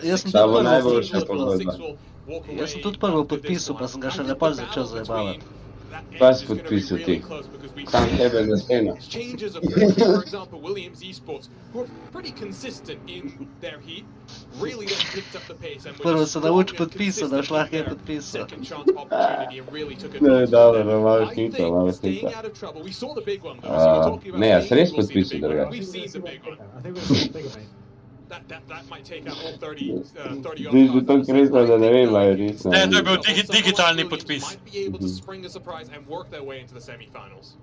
Jaz sem Ta bo tudi najboljša pogodba. Jaz sem tudi prvo podpisal, pa sem ga še lepo začel zajebavati. Pa si podpisal ti. Sam tebe na steno. Changes of Porsche, for example, Williams Esports, who are pretty consistent in their heat, really then picked up the pace and Prvo were se nauči podpisati, da šlah je their podpisal. second chance opportunity and really took Ne, advantage dobro, of that. malo I hitro, think malo staying hitro. out of trouble, we saw the big one though, so we're talking about Ne, jaz staying res in, we'll see the podpisal big one. drugače. We've seen the big one. I think we'll see the bigger, mate. That might take out all 30 odd Zdaj že to cars. kresno, da ne vem, ali res. Ne, to je bil Williams digitalni podpis. might be able to spring a surprise and work their way into the semi-finals.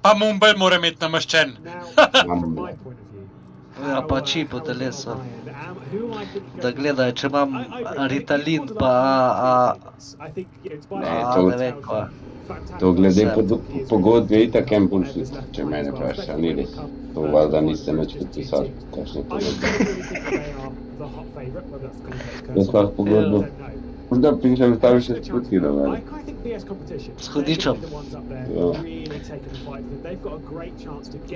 Pa Mumbai mora imeti nameščen. Now, from my point of view, Ja, pa čip v telesu. Da gledajo, če imam Ritalin pa ne vem kva. To glede pogodbe itak en bullshit, če mene vpraša, ni res. To valjda niste nič podpisali, kakšne pogodbe. Jaz lahko pogodbo, da pišem tam še sputki do mene. S hudičem. Ja.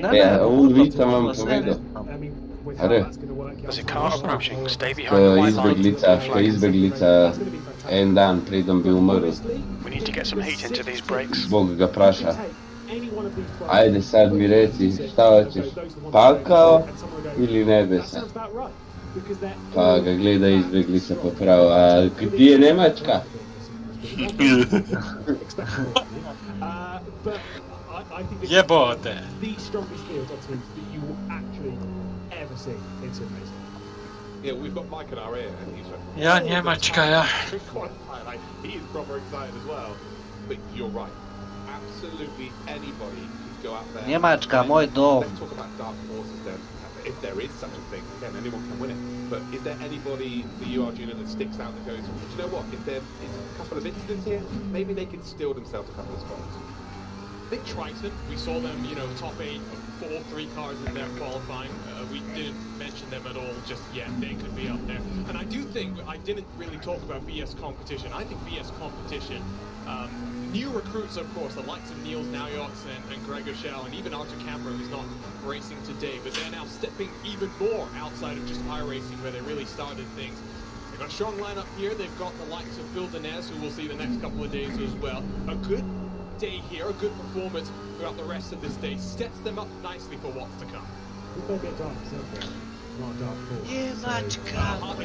Ne, Ja, Vica vam povedal. Are, There's a car approaching. Stay ko behind the white line. izbeglica en dan predem bi umrl, We need to get some heat into these brakes. Bog ga vpraša. Ajde sad mi reci, šta hoćeš, pakao ili nebesa? Pa ga gleda izbeglica pa pravi, a gdje je Nemačka? Jebote. The strongest field of teams that you will actually ever see in sim racing. Yeah, we've got Mike in our ear, and he's Ja, Njemačka, ja. like, he is proper excited as well. But you're right. Absolutely anybody could go out there. Njemačka, moj dom. Let's talk about dark horses then. If there is such a thing, again, anyone can win it. But is there anybody for you, Arjuna, that sticks out that goes, do you know what? If there is a couple of incidents here, maybe they can steal themselves a couple of spots. I think Triton, we saw them, top 8 of 3 cars in their qualifying. We didn't mention them at all just yet. They could be up there. And I do think, I didn't really talk about BS competition. I think BS competition, new recruits, of course, the likes of Niels Naujoks and Gregor Schell, and even Arthur Camper, who's not racing today, but they're now stepping even more outside of just iRacing, where they really started things. They've got a strong lineup here. They've got the likes of Phil Denez, who we'll see the next couple of days as well. A good day here, a good performance throughout the rest of this day, sets them up nicely for what's to come. We've got a bit dark, not dark horse. It's half dark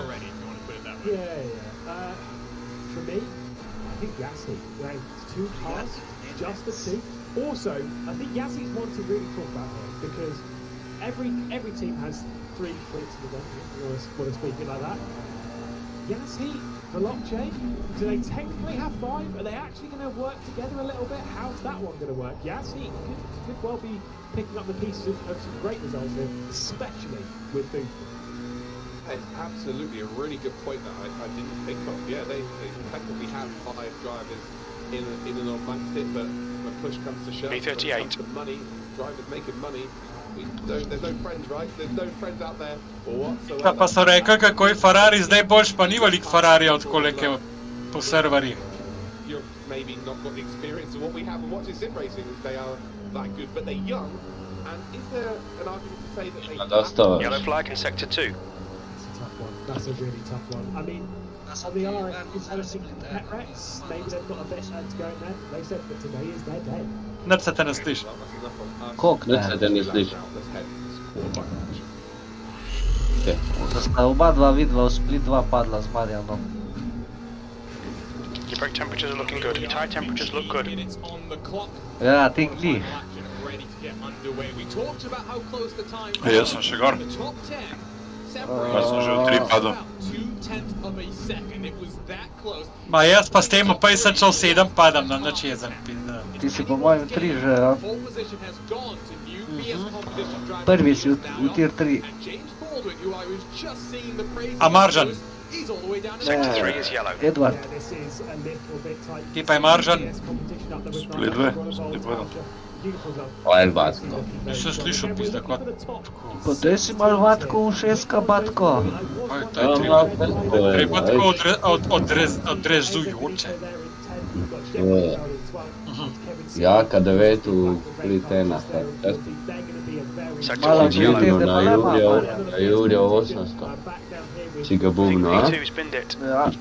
already, if you want to put it that way. Yeah. For me, I think Yassi ranked 2 cars, just the 2. Also, I think Yassi's one to really talk about here because every team has 3 points in the gun, if you want to speak it like that. Yassi, Veloce, do they technically have 5? Are they actually going to work together a little bit? How's that one going to work? Yassi could well be picking up the pieces of some great results here, especially with Booth. It's absolutely a really good point that I didn't think of. Yeah, they effectively have 5 drivers in and amongst it, but when push comes to shove, B38. when it comes to money, drivers making money. There's no friends, right? There's no friends out there whatsoever. Pa so rekli, kako je Ferrari zdaj boljš, pa ni veliko Ferrarija od koleke po serverji. You're maybe not got the experience of what we have and watching sim racing. They are that good, but they're young. And is there an argument to say that they Yellow flag in sector 2. That's a tough one. That's a really tough one. I mean, they are inheriting Pet Rex. Maybe they've got a bit to go in there. They said that today is their day. Nič se te ne sliši. Koliko Nič se ne? te ne sliši. Da sta oba dva vidva v Split 2 padla z Marjanom. Your brake temperatures are looking good. Your tyre temperatures look good. Ja, ti glih. Jaz sem še gor. Jaz sem že v 3 padel. Ma jaz pa s tem 50-7 padam na nič jezen. Ti si po mojem 3 že, ja. Prvi si v tier 3. A Maržan? Sector 3 is yellow. Edward. Ti pa je Maržan? Split 2, ne povedal. Aj, Vatko. Nisem slišal pizda kot. Pa daj si mal Vatko v 6, Batko. To je treba tako odrezujoče. Jaka 9 v Split 1. Sector Malo 1 is yellow. čutite, pa ne Na Jurjo 800. Si ga bumno, a? P2 spinned it. Ja.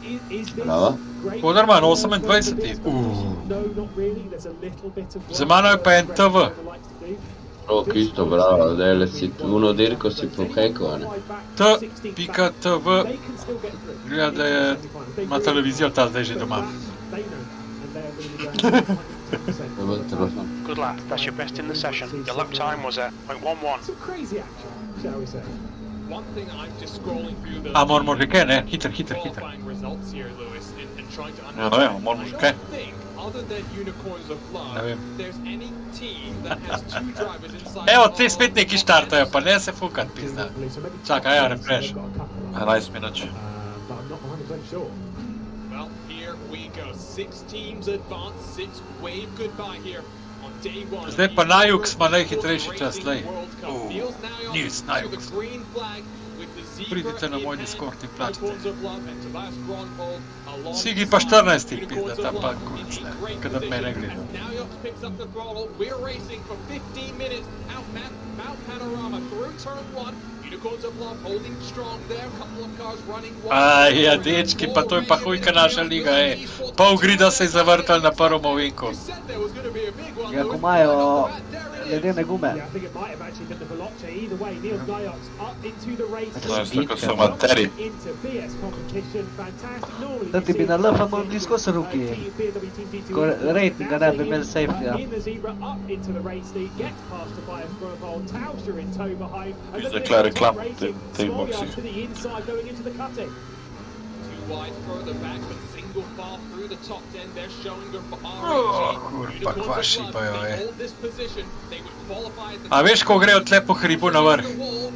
Bravo. Poderman, 28. Za mano je pa en TV. Rok isto, bravo, dele si uno dirko si pohekao, ne? T.tv gleda, da je ima televizijo ta zdaj že doma. Dobar telefon. Good lap. That's your best in the session. Your lap time was at 0.11. One thing I'm just scrolling through the A moramo že kaj, ne? Hiter. qualifying results here, Lewis, and trying to Ja, ne vem, moramo že kaj. think, other than Unicorns of Love, Ne vem. there's any team that has two drivers inside. Evo, te spet neki štartajo, pa ne se fukat, pizda. Čakaj, ja, refresh. 11 minut. Well, here we go. 6 teams advance, 6 wave goodbye here on day 1. Zdaj pa Najux ima najhitrejši čas, lej. Nils Najux. Pridite na moj Discord in plačite. Sigi pa 14, pizda, ta pa kurc, ne, kad od mene gleda. Najux picks up the throttle. We're racing for 15 minutes out Mount Panorama through turn 1. Unicorns of Love holding strong there. Couple of cars running Aj, ja, dečki, pa to je pa hujka naša liga, Pol grida se je zavrtal na prvom ovinku. Ja, ko imajo ledene gume. To je tako so materi. Da ti bi na LFM mogli skozi ruki. Ko ratinga ne bi imeli safety-ja. Zakaj reklam tej boksi. Wide further back, but single file through the top 10. They're showing her for kurva, kva šipajo, hold this position. They would qualify as the A veš, ko grejo tle po hribu na vrh?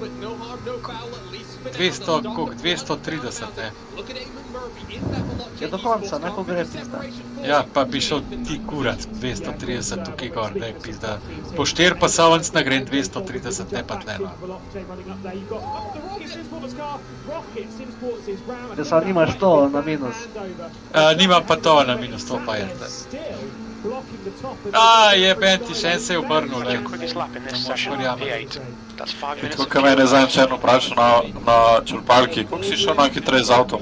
but no harm, no foul, at least 200, koliko? 230, ne? Look at Eamon Murphy in that Veloce Ja, do konca, ne, ko gre pizda. Ja, pa bi šel ti kurat 230 tukaj gor, ne, pizda. Po 4 pa savanc nagrem 230, ne pa tle, no. Ja, sam nimaš to na minus. Nimam pa to na minus, to pa je tle. Jeben ti, še en se je obrnul, ne. Your quickest lap in this session, P8. That's 5 minutes. Tako me je zadnjič eno vprašal na črpalki, koliko si šel najhitreje z avtom,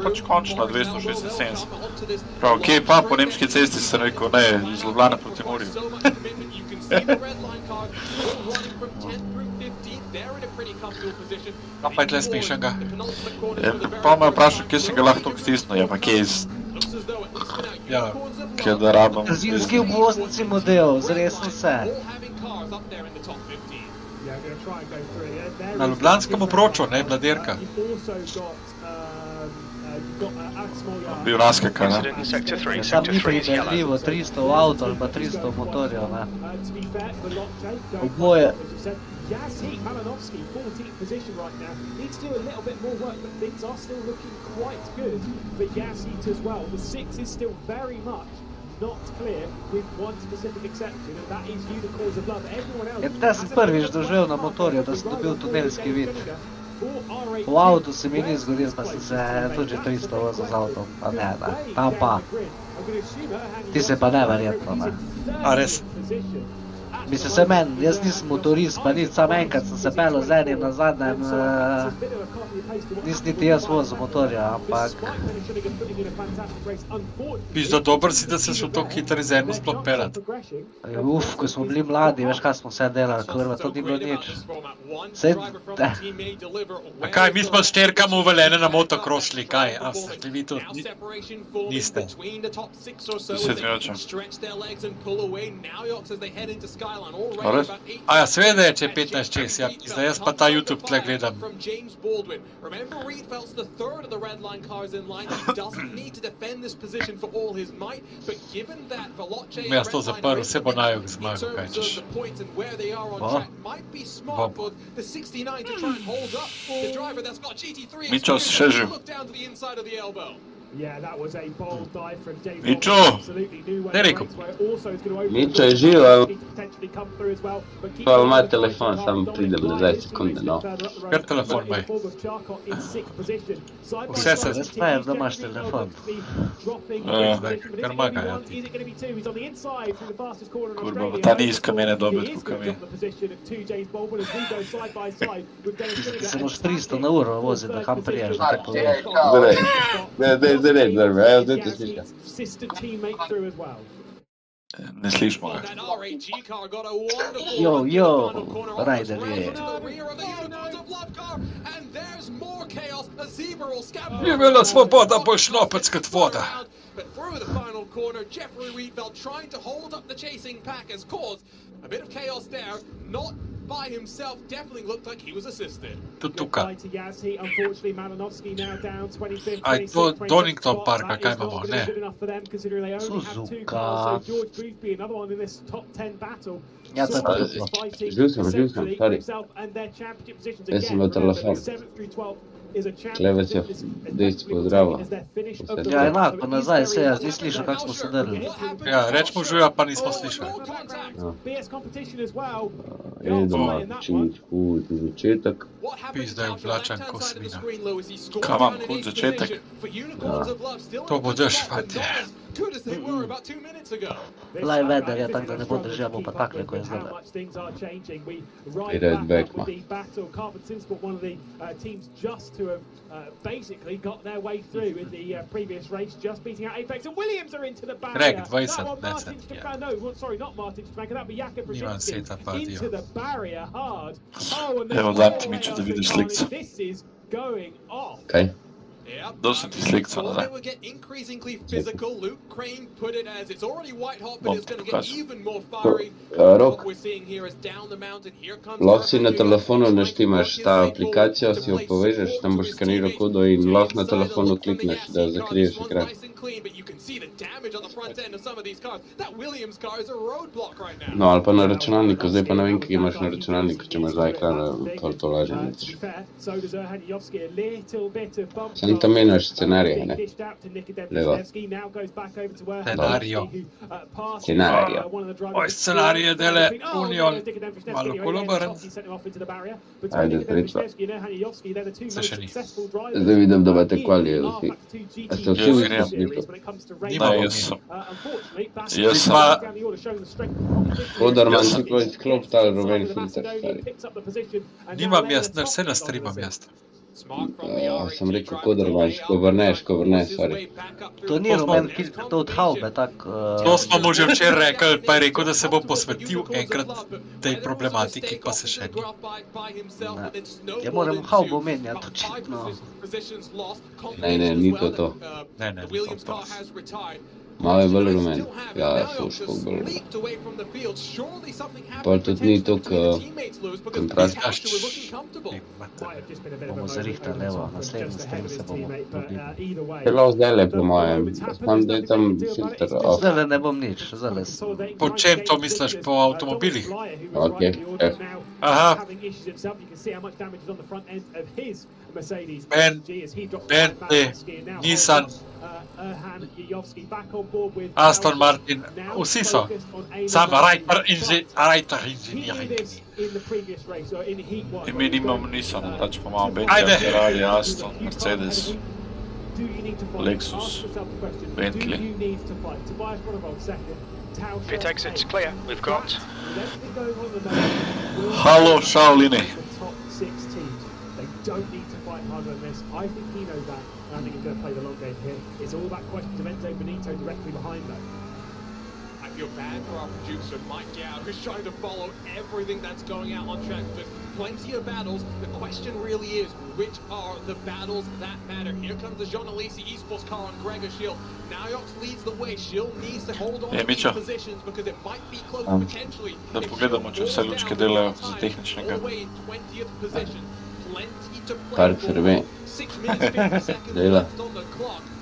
pač končno 276. Prav, kje pa po nemški cesti sem rekel, ne, iz Ljubljane proti Murju. No pa je tle smešnega. Pa me je vprašal, kje si ga lahko toliko stisnil, ja pa kje Ja. kje da rabim. Zimski obvoznici model, zresno vse. Na Ljubljanskem obroču, ne, bila dirka. Bil naskaka, ne. Incident in sector 3. Tam Sector ni 3 is yellow. primerljivo 300 v avto ali pa 300 v motorjev, ne. Oboje. Yassi Malinovski, 14th position right now. Needs to do a little bit more work, but things are still looking quite good for Yassi as well. The 6 is still very much not clear, with one specific exception, and that is Unicorns of Love. Everyone else... Jaz sem prvič doživel na motorju, da sem dobil tunelski vid. V avtu se mi ni zgodil, pa sem se tudi 300 vozil z avtom, pa ne, tam pa. Ti se pa neverjetno, ne. A res? Mislim se meni, jaz nisem motorist, pa nič, sam enkrat sem se pelil z enim na zadnjem, nisem niti jaz vozil motorja, ampak... Pizda, dober si, da se šel toliko hitro z eno sploh pelat. Ko smo bili mladi, veš kaj smo vse delali, kurva, to ni bilo nič. Sej, A kaj, mi smo s šterkami uveljene na motocross šli, kaj? A ste vi to niste? 10 minut še. A res? A ja, seveda je, če je 15 čez, ja, zdaj jaz pa ta YouTube tle gledam. Jaz to zaprl, vse bo Najux zmagal, kaj češ. Bom. Mičo, si še živ? Mičo! Ne rekel. Mičo je živ, ali pa ima telefon, samo pridem nazaj sekunde, no. Kar telefon maj. Vse se Res prajem, da imaš telefon. kar maga, ja ti. Kurba, bo ta ni iskal mene dobiti, kot mi. Se moš 300 na uro voziti, da kam priješ, da te povem. Evo, zdaj te slišam. Ne slišimo ga. Jo, Ryder je. Je bila svoboda bolj šnopec kot voda. But through the final corner, Jeffrey Wheatfeld trying to hold up the chasing pack has caused a bit of chaos there. Not by himself, definitely looked like he was assisted. Tudi tukaj. Aj, Donington Parka, kaj imamo, ne? Suzuka. Ja, to je pa to. Živ sem, sorry. Jaz sem v telefon. Klevec je dejstvo pozdrava. Ja, enako, nazaj se jaz ni slišal, kako smo se drli. Ja, reč mu žuja, pa nismo slišali. Idemo čim hud začetek. Pizda je oblačan ko svina. Kaj imam, hud začetek? To bo dež, fantje. Live weather je tak, da ne bo držal, bo pa takle, ko je zdaj. Red Beckma. To have basically got their way through in the previous race, just beating out Apex, and Williams are into the barrier. Greg, 20, Now on Martin that's it, Stefan, no, sorry, not Martin Stefan, that would be Jakob Niemand Brzezinski sieht das Party, into ja. the barrier hard. Oh, and Evo, dam ti Mičo, da vidiš slikco. This is going off. Kaj? Dal sem ti slikco nazaj. They would get increasingly physical. Luke Crane put it as it's already white hot, but it's going to get even more fiery. Rok, What we're seeing here is down the mountain. Here comes lahko si na telefonu naštimaš ta aplikacijo, si jo povežeš, tam boš skaniral kodo in lahko na telefonu klikneš, da zakriješ ekran. No, ali pa na računalniku, zdaj pa ne vem, kaj imaš na računalniku, če imaš za ekrana, pa to lažje vidiš. Sam tam menjaš scenarije, ne? Levo. Scenarijo. Scenarijo. Oj, scenarije dele Union. Malo kolobaran. Ajde, srečno. Se še ni. Zdaj vidim, da imate kvalijo vsi. A ste vsi v smislu? Nimamo Ne, mi. jaz sem. Jaz sem. Kodarman si ko izklop ta rumen filter, stari. Nimam jaz, ne, vse nastrimam jaz. Sem rekel, ko vrneš, stari. To ni rumen filter, to od haube, tak... To smo mu že včeraj rekli, pa je rekel, da se bo posvetil enkrat tej problematiki, pa se še ni. Ja, moram haubo menjati, očitno. Ne, ni to. Ne, to. Malo je bolj rumen. Ja, sluš, koliko bolj rumen. Pa tudi ni toliko kontrast. Bomo zarihtali, evo, naslednji stream se bomo dobili. Celo zdajle po mojem, sam da je tam filter off. Zdajle ne bom nič, zdajle sem. Po čem to misliš, po avtomobilih? Ok, Aha. Bentley, Nissan, Aston Martin, vsi so. Sam Reiter inženirji. In mi nimamo Nissan, tač pa imamo Bentley, Ajde. Ferrari, Aston, Mercedes, Lexus, Bentley. Pit exit's clear. We've got Halo, Shaolini. They don't need to fight harder than this. I think he knows that, and I think he's going to play the long game here. It's all about questions of Enzo Benito directly behind though. I feel bad for our producer, Mike Gow, who's trying to follow everything that's going out on track. There's plenty of battles. The question really is, which are the battles that matter? Here comes the Jean Alesi esports car on Gregor Schill. Naox leads the way. Schill needs to hold on to these Mičo. positions because it might be close potentially. Da pogledamo, če vse lučke delajo za tehničnega. Kar crve. Dela.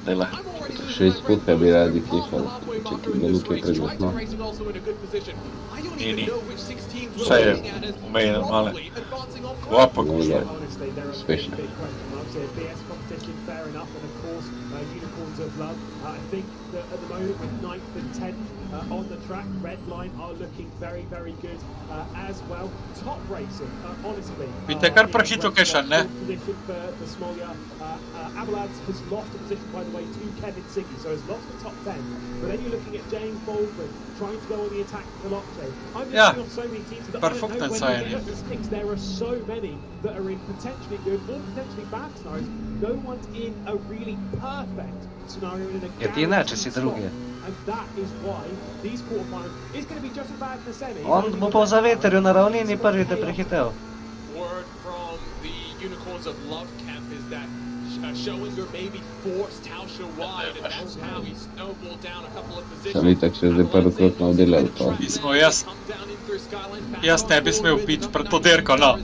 Dela. Še izpuha bi radi kihali, če ga nekaj preglasno. Ni. Vse je omejeno male. Guapo, košta. Uspešno. BS competition, fair enough, and of course, Unicorns of Love. I think that at the moment, with 9th and 10th on the track, Redline are looking very, very good as well. Top racing, honestly. Vidite kar prehitro Keshan, ne? Position for Smolja. Avalanche has lost a position, by the way, to Kevin Siggy, so has lost the top 10. But then you're looking at James Baldwin trying to go on the attack for Veloce. I'm looking off so many teams that I don't know when they get up the sticks. There are so many that are in potentially good or potentially bad scenarios. No one's in a really perfect scenario in a guaranteed spot. And that is why these quarterfinals is going to be just as bad as the semi. On mu po zavetrju na ravnini prvi te prehitel. Word from the Unicorns of Love camp is that Schowinger maybe forced Tauscher wide, and that's how he snowballed down a couple of positions. Sam itak še zdaj prvokrat oddelal to. Nismo jaz ne bi smel biti pred to dirko, no.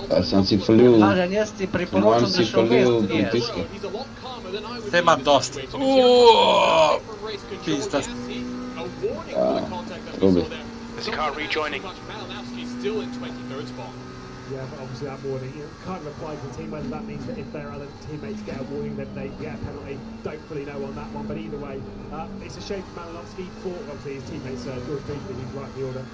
A sem si falil, Marjan, jaz ti priporočam, da še vmes piješ. Te imam dost. Pizda. Robi. Is the car rejoining? Yeah, but obviously that warning, you can't reply to the team, whether that means that if their other teammates get a warning, then they get a penalty. Don't fully know on that one, but either way, it's a shame for Malinowski, for obviously his teammates, George Boothby, who's right in the order.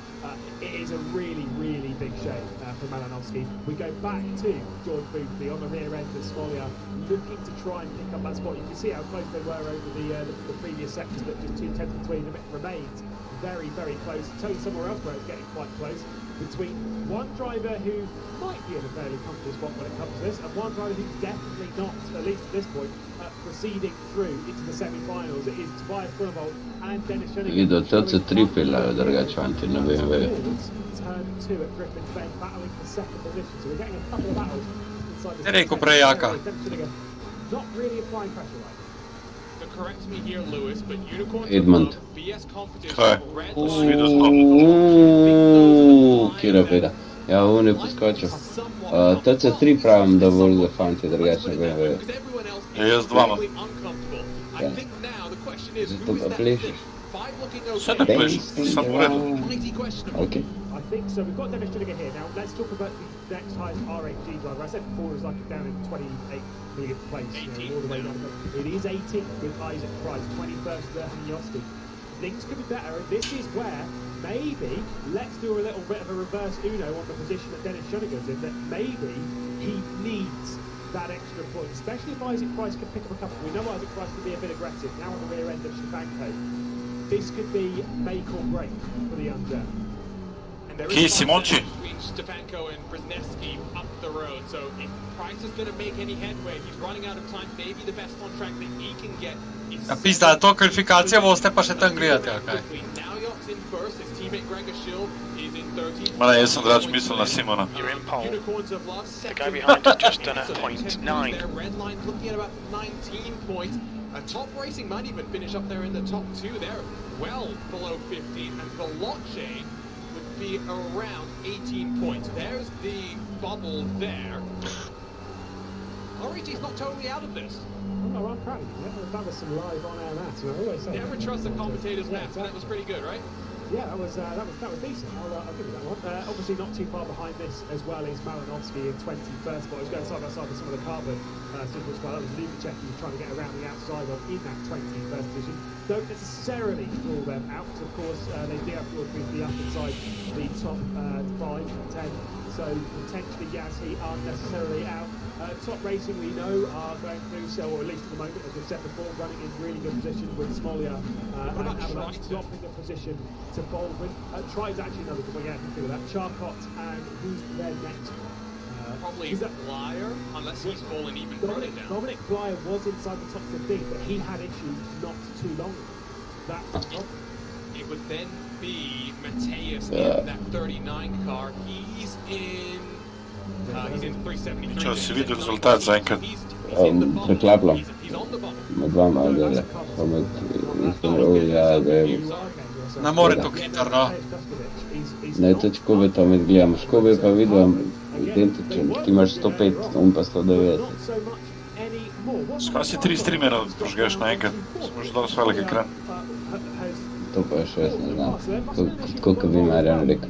It is a really, really big shame for Malinowski. We go back to George Boothby on the rear end of Smolja, looking to try and pick up that spot. You can see how close they were over the previous sectors, but just 2 tenths between them. It remains very, very close. I'll tell you somewhere else where it's getting quite close, between one driver who might be in a fairly comfortable spot when it comes to this, and one driver who's definitely not, at least at this point, proceeding through into the semi-finals. It is Tobias Grunewald and Dennis Schoeniger. Videl, to se tripilajo drugače fanti na BMW. Turn 2 at Griffin's Bend, battling for second position, so we're getting a couple of battles inside the Rekel prej Jaka. not really applying pressure right now. Correct me here, Lewis, but Unicorns Edmund. of BS competition. Kaj? Red Svidio znovu. Kjera veda. Ja, on je poskočil. TC3 pravim, da bolj za fanti drugače na BMW. Ja, jaz dva imam. Ja. Zato pa plešeš. Vse ne plešem, samo v redu. Okay. I think so. We've got Dennis Schoeniger here. Now, let's talk about the next highest R8G driver. I said before it was like down in 28th millionth place. All the way down. It is 18th with Isaac Price, 21st with Hanyoski. Things could be better, and this is where maybe let's do a little bit of a reverse Uno on the position that Dennis Schoeniger's in, that maybe he needs that extra point, especially if Isaac Price can pick up a couple. We know Isaac Price can be a bit aggressive. Now on the rear end of Stefanko. This could be make or break for the young German. Kje je Simonči? Stefanko and Brzezinski up the road. So if Price is going to make any headway, he's running out of time. Maybe the best on track that he can get is. Ja, pizda, to kvalifikacija, boste pa še tam gledati, ali kaj? Naljok's in first. His teammate Gregor Schill is in 13th. Ma ne, jaz sem drugače mislil na Simona. You're in pole. Unicorns of Love, The guy behind has just done a .9. Their red line looking at about 19 points. Top Racing might even finish up there in the top 2. They're well below 15, and Veloce would be around 18 points. There's the bubble there. RAT's not totally out of this. Oh, I'm proud of you. That was some live on-air maths. I always say Never trust the commentator's maths, and that was pretty good, right? Yeah, that was decent. I'll give you that one. Obviously, not too far behind this as well is Malinowski in 21st spot. He's going side by side with some of the carbon super squad. That was Lubacek who was trying to get around the outside of in that 21st position. Don't necessarily rule them out, because of course they do have George Boothby up inside the top 5 and 10. So potentially Yazhi aren't necessarily out. Top Racing we know are going through, so, or at least at the moment, as we've said before, running in really good positions with Smolja and Avalanche dropping a position to Baldwin. Triton's actually another good one, yeah, I can feel that. Charcot and who's there next? Probably Blyer, unless he's fallen even further down. Dominic Blyer was inside the top 15, but he had issues not too long ago. That's the problem. It would then be Mateus in that 39 car. He's in 373. Če si videl rezultat zaenkrat? Preklapljam. He's on the bubble. Med vama, da pa med ja, da je... Ne more to hitro, no. Ne, tudi Škobe to med gledamo. Škobe pa vidim identičen. Ti imaš 105, on pa 190. Skaj si 3 streamera požgeš naenkrat? Smo že dosti velik ekran. To pa še jaz ne znam. Koliko bi Marjan rekel.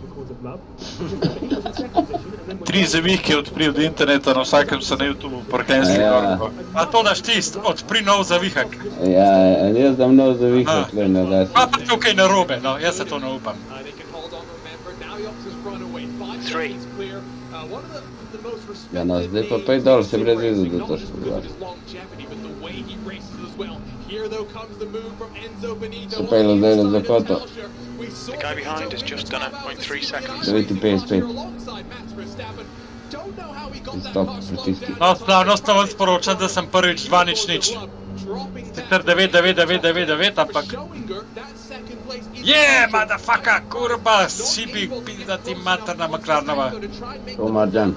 3 zavihke odpri od interneta, na vsakem se na YouTubeu prhenski gor. A to daš tist, odpri nov zavihak. Ja, jaz dam nov zavihak, ne da Pa pa tukaj narobe, no, jaz se to ne upam. Ja, no, zdaj pa pej dol, se brez vizu, da to še pogleda. So pejlo zdaj na zakoto. The guy behind has just done a 0.3 seconds. 9.55. Stop, pritiski. No, slavnostno vam sporočam, da sem prvič 2-0. Sicer 9-9-9-9-9, ampak... Motherfucker, kurba, šibi, pizda ti materna McLarenova. To Marjan.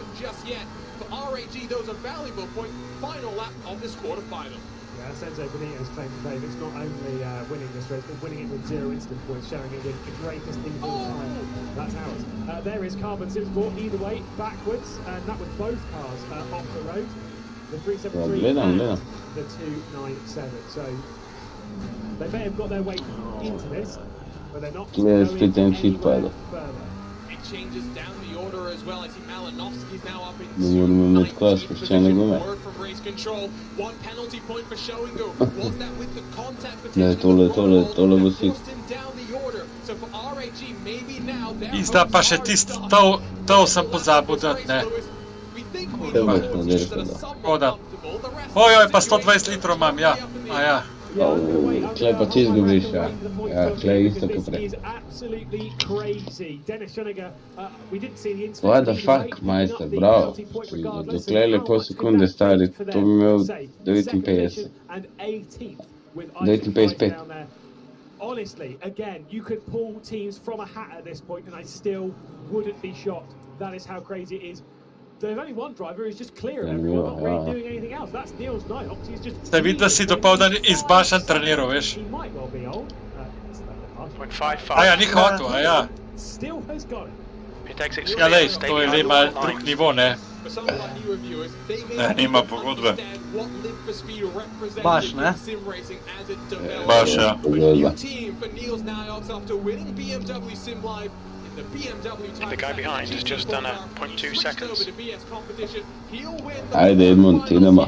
Senzo Benitez claimed the favourites, not only winning this race, but winning it with 0 instant points, showing it with the greatest thing of all time. That's ours. There is Carbon Simsport, either way, backwards, and that was both cars off the road. The 373 and the 297. So they may have got their way into this, but they're not going any further. It changes down the order as well. I see Malinovsky's now up in 9th position. Word from race control. 1 penalty point for Schowinger. Was that with the contact potential? Tole bo si. So for RAG, maybe now Izda pa še tist, to sem pozabil dati, ne. Škoda. Ojoj, pa 120 litrov imam, ja. Ja. Klej pa ti izgubiš, ja. Ja, klej isto kot prej. What the fuck, majster, bravo. Doklej lepo sekunde stari, to bi imel 59. 59.5. Honestly, again, you could pull teams from a hat at this point and I still wouldn't be shocked. That is how crazy it is. There's only one driver who's just clear of everyone, not really doing anything else. That's Niels Nyhox. He's just... Ste videli, da si dopoldan izbašan treniral, veš? He might well be old. 0.55. Aja, ni hotel, aja. Still has got it. Pit exit Ja, lej, stay to je behind le the mal line. drug nivo, ne. Ne, nima pogodbe. Baš, ne? Baš, ja. Pogodba. The guy behind has just done a 0.2 seconds. Ajde, Edmund, idemo.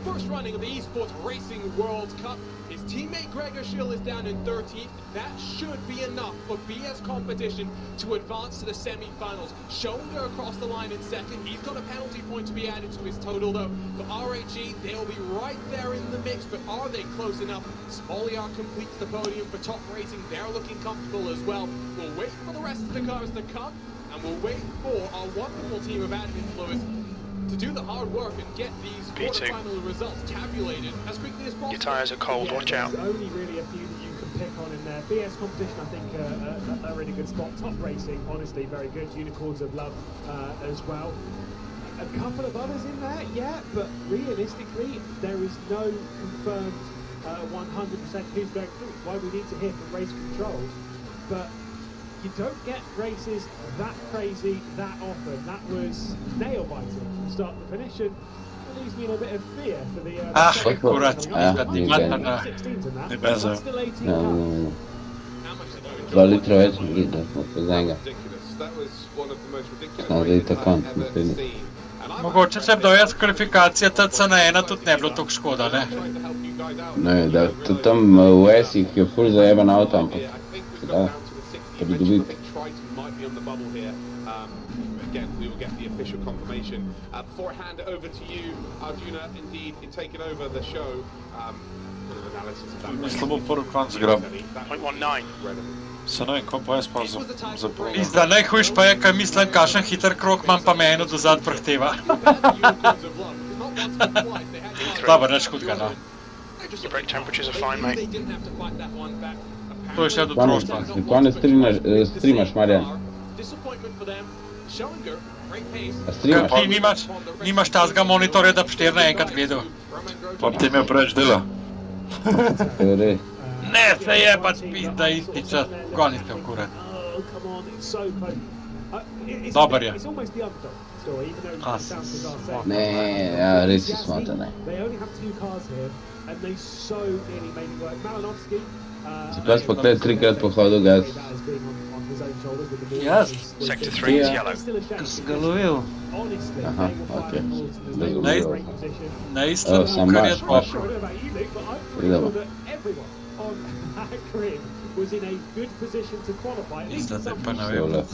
First running of the Esports Racing World Cup. His teammate Gregor Schill is down in 13th. That should be enough for BS Competition to advance to the semi-finals. Schowinger across the line in second. He's got a penalty point to be added to his total though. For RAG, they'll be right there in the mix, but are they close enough? Smolyar completes the podium for Top Racing. They're looking comfortable as well. We'll wait for the rest of the cars to come, and we'll wait for our wonderful team of admins, Lewis, to do the hard work and get these quarterfinal results tabulated as quickly as possible. Your tyres are cold, watch out. There's only really a few that you can pick on in there. BS Competition, I think, a really good spot. Top Racing, honestly, very good. Unicorns of Love as well. A couple of others in there, yeah, but realistically, there is no confirmed 100% who's going through. Why we need to hear from race controls, but you don't get races that crazy that often. That was nail-biting from start to finish, and it leaves me in a bit of fear for the... Akurat, ti materna. Ne beze. Still 18 Ja, cars. 2 litra več mi da smo se zanga. Zdaj tako, naslednji. Mogoče če bi dal jaz kvalifikacije TC1 tudi ne bilo toliko škoda, ne? Ne, da tudi tam v S-ih je ful zajeban avto, ampak da, pridobiti. Again, we will get the official confirmation. Before I hand it over to you, Arjuna, indeed, in taking over the show, analysis of that race. Slabo prvi konc gram. 0.19. Se ne vem, ko pa jaz pa za prvo. Izda, najhujš pa je, kaj mislim, kakšen hiter krok imam, pa me eno do zad prehteva. Dobro, neč hudga, no. Your brake temperatures are fine, mate. To je še do troštva. Konec streamaš, Marjan. A streamaš? Ti nimaš tazga monitorja, da bi 4 naenkrat gledal. Pa bi ti imel preveč dela. Rej. Ne, se je pa spit, da isti čas, gonite v kurat. oh, come on, it's so close. Dobar je. It's almost the underdog story, even though the sound bizarre saying Ne, ja, res je smota, ne. they only have 2 cars here, and they so nearly made it work. Malinovsky. Zakaj smo tle 3-krat po hodu gas? Jaz? Sector 3 is yellow. Ko sem ga lovil. Aha, okej. Na Islandu, sam kar je Maš, dobro. Idemo. Island je pa ne vem. Šole.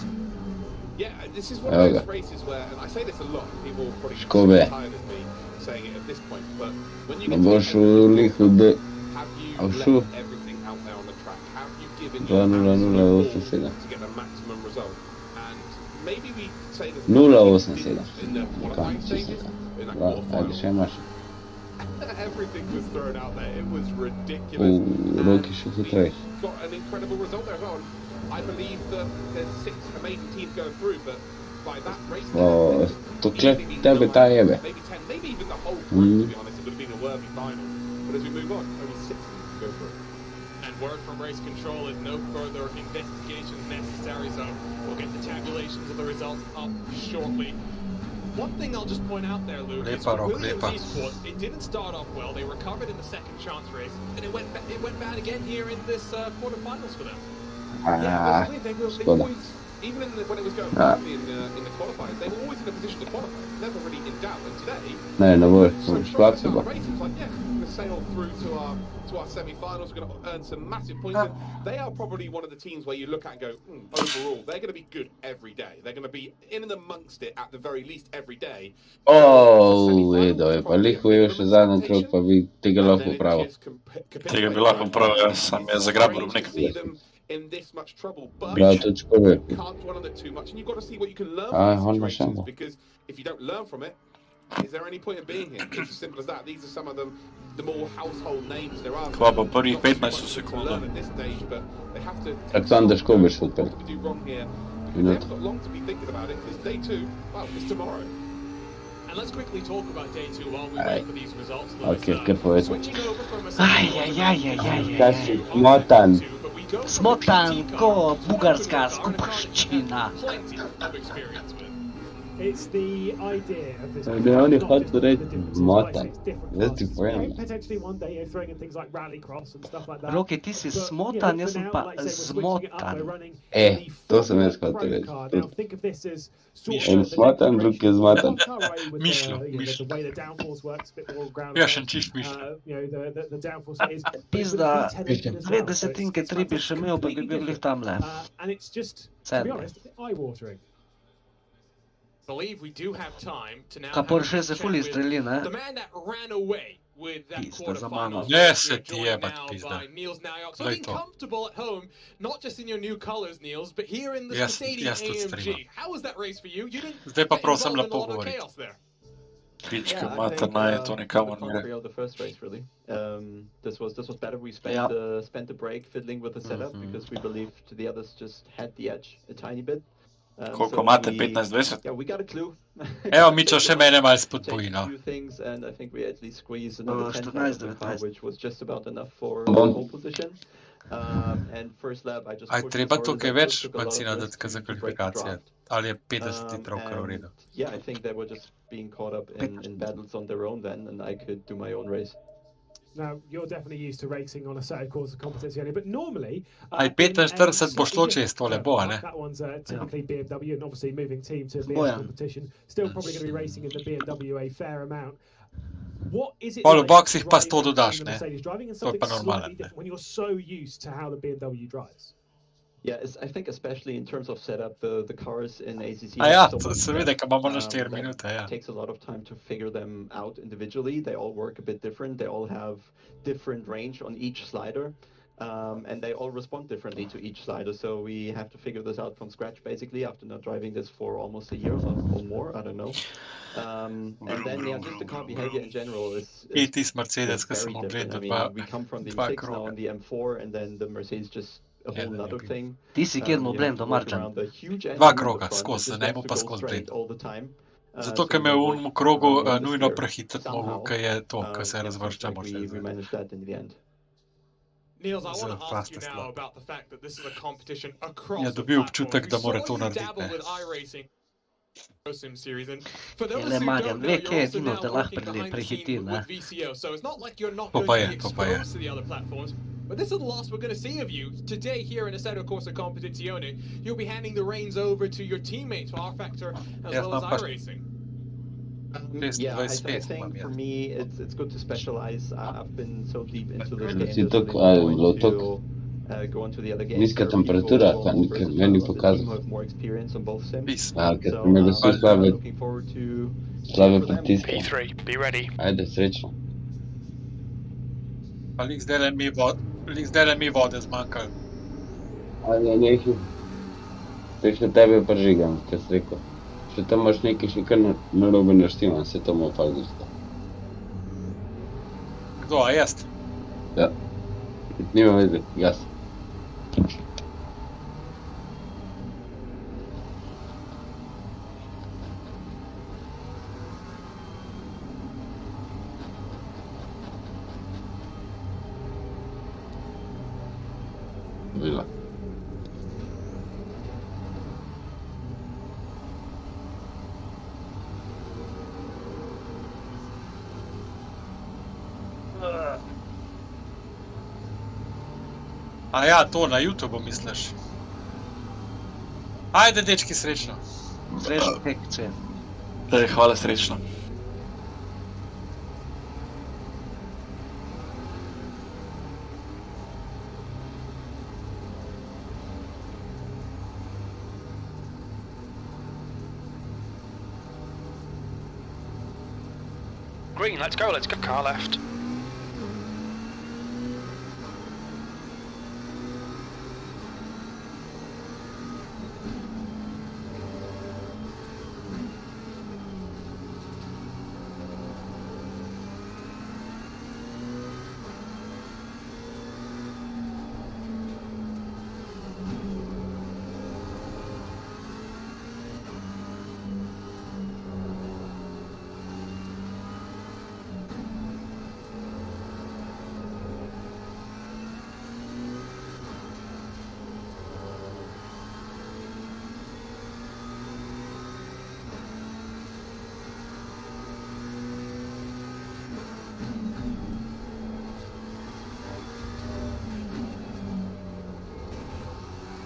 Yeah, this is one of those races where, and I say this a lot, people will probably Škobe. get tired of me saying it at this point, but when you Ne get to boš the v end of lihu, the da... have you Au left šu. everything out there on the track? Have you given 2-0-0-8 to get the maximum result? And maybe we say this 0-8-7. in the qualifying Kam, stages, čisto in that kam. Ajde, še quarterfinal. imaš. Everything was thrown out there. It was ridiculous. Roki še hitrej. Got an incredible result there as well. I believe that there's 6 amazing teams going through, but by that race, O, to kle easily means tebe ta jebe. maybe 10, maybe even the whole group, to be honest, it would have been a worthy final. But as we move on, only 6 of them can go through. And word from race control is no further investigations necessary, so we'll get the tabulations of the results up shortly. One thing I'll just point out there, Luke, is Lepa, for Rok, Williams lepa. Esports, it didn't start off well. They recovered in the second chance race, and it went bad again here in this quarterfinals for them. Ah, Weird, they were škoda. always, even when it was going Ah. badly in the qualifiers, they were always in a position to qualify. Never really in doubt. And today, Ne, ne boš, so boš strong šlapsi at bo. the race, it's like, yeah, we're going to sail through to our semi-finals. We're going to earn some massive points. And they are probably one of the teams where you look at and go, overall, they're going to be good every day. They're going to be in and amongst it at the very least every day. O, vedo je, pa lihu je še zadnji krok, pa bi tega And lahko then it upravil. just Tega bi lahko upravil, jaz sem je zagrabil Strange to nekaj. see them in this much trouble, but Prav tudi škobe. can't dwell on it too much, and you've got to see what you can learn Ah, from on these ma situations, šamo. because if you don't learn from it, is there any point in being here? It's as simple as that. These are some of them, the more household names there are. Kva pa prvih Not too 15 much to sekund. learn at this stage, but they have to take Alexander stock Škober of še odpel. what do we do wrong here, because they Minut. haven't got long to be thinking about it, because day 2, well, it's tomorrow. And let's quickly talk about day 2 while we Aye. wait for these results. Lewis. Okej, kaj povedal? Switching over from a Kaj si smotan? Smotan ko bugarska skupščina. Plenty of experience with. It's the idea of this. Ne, oni not hočejo just the reči different zmotan. devices, different Zdaj ti classes. povem. You know, potentially one day you're throwing in things like rallycross and stuff like that. Roki, ti si But, you know, smotan, for jaz sem now, pa like I say, we're switching it up, we're zmotan. running Eh, the to sem jaz Formula hotel Pro reči. car. Now think of this as sort of En the smotan, next drug je generation zmotan. car, right, with Mišlo, the, you know, mišlo. the way the downforce works, a bit more ground. Ja, še čisto mišlo. You know, the downforce is. but with Pizda, the V10 engine as well, dve so desetinke, it's tri bi še imel, pa bi completely bil glih different. tamle. And it's just, to be Sedmi. honest, eye-watering. Believe we do have time to now Ka have a Porsche se chat ful with izstreli, ne? the man that ran away with that Pizda za mano. quarterfinals. Ne se We're ti joined jebat, now pizda. by Niels Nayox. Glej Looking to. comfortable at home, not just in your new colors, Niels, but here in the Jaz- Mercedes jaz tudi AMG. streamam. How was that race for you? You didn't Zdaj pa get prosim involved in a lepo lot of govoriti. chaos there. Pička Yeah, I mata think, naj, to the nikamor ne gre. recovery of the first race really. This was better. We spent Yeah. spent the break fiddling with the setup because we believed the others just had the edge a tiny bit. Koliko So imate? we- 15-20? Yeah, we got a clue. Evo, Mičo, še mene malo Changed spodbuji, a no. few things, and I think we at least squeezed another 10 14, of the car, 19. which was just about enough for Bon. pole position. And first lap, I just A je pushed treba as hard as tukaj I več could, took a lot of benzina risks dati za to break the kvalifikacije? draft. Ali je 50 litrov kar v redu? And yeah, I think they were just being caught up in battles on their own then, and I could do my own race. Now, you're definitely used to racing on a set of course of competition only, but normally... Aj, in 45 bo a šlo slightly čez tole different bo, a format, ne? That one's typically BMW, and obviously moving team to BS Bojan. competition. Still probably going to be racing in the BMW a fair amount. What is it Pol v like boksih pa driving 100 and dodaš, seeing the ne? Mercedes driving and To je something pa normalen, slightly ne? different when you're so used to how the BMW drives? Yeah, I think especially in terms of setup, the cars in ACC. A ja, have so to much seveda, depth, ko imamo na 4 that minute, ja. takes a lot of time to figure them out individually. They all work a bit different. They all have different range on each slider. And they all respond differently to each slider. So we have to figure this out from scratch, basically, after not driving this for almost a year or more. I don't know. And then, yeah, just the car behavior in general is I tisti Mercedes, ki very sem different. I ogledal, mean, we come from the dva M6 now kroga. on the M4, and then the Mercedes just a Yeah, whole that other would be- thing. Ti si kjer mu You have to blendo, work Marčan. around the huge engine Dva in the kroga, front, skozi, which ne just bo wants pa to go skozi straight blend. all the time. Zato, So ker me we v work unmu krogu around the nujno steer prehitati somehow. mogel, ker je to, ker se Yeah, razvrščamo like še we zdaj. managed that in the end. Niels, I Za want to ask you fastest now lap. about the fact that this is a competition across Ja the dobil platforms. občutek, We da mora saw to you narediti, dabble ne. with iRacing Sim series, and for those Le who Marjan, don't know, ve, you're kje je also edino, now da lahko working behind the scenes prehiti, ne? with VCO. So it's not like you're not To going pa to be je, to pa je. exposed to the other platforms. But this is the last we're going to see of you today here in Assetto Corsa Competizione. You'll be handing the reins over to your teammates for R-Factor as Jaz well as imam pa iRacing. Yeah, I 26 think imam for jaz. me it's good to specialize. I've been so deep into this Da game. si There's tok, really no point bilo to tok go into the other games. nizka There are people temperatura, more pa nekaj versatile meni on the team who pokazal. have more experience on both sims. Pismo. Ker So so imeli vsi I'm looking forward to cheer slabe for them. pritiske. P3, be ready. Ajde, srečno. Pa lik zdajle mi vode zmanjkalo. Ajde, nekaj. Te še tebe prižigam, kaj si rekel. Še tam imaš nekaj, še kar narobe naštima, se to mu pa gusto. Kdo, a jaz? Ja. Nima veze, gas. Vila. A ja, to na YouTubeu misliš? Ajde, dečki, srečno. Srečno tekce. Hvala, srečno. Green, let's go, car left.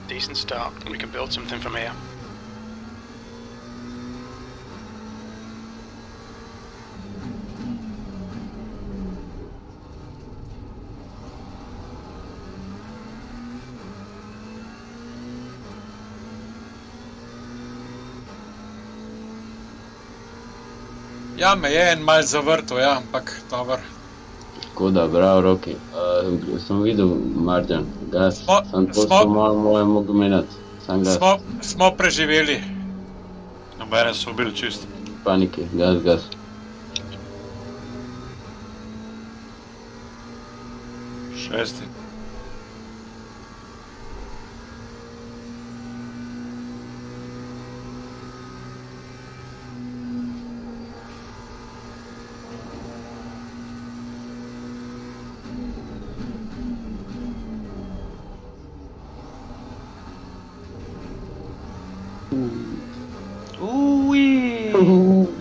Decent start, and we can build something from here. Ja, me je en mal zavrtel, ja, ampak dober. Škoda, bravo, Roki. Sem videl Marjan, gas, sam to so malo moje mogo menjati. Sam gas. Smo preživeli. Mene so ubili čisto. Panike, gas. Šesti.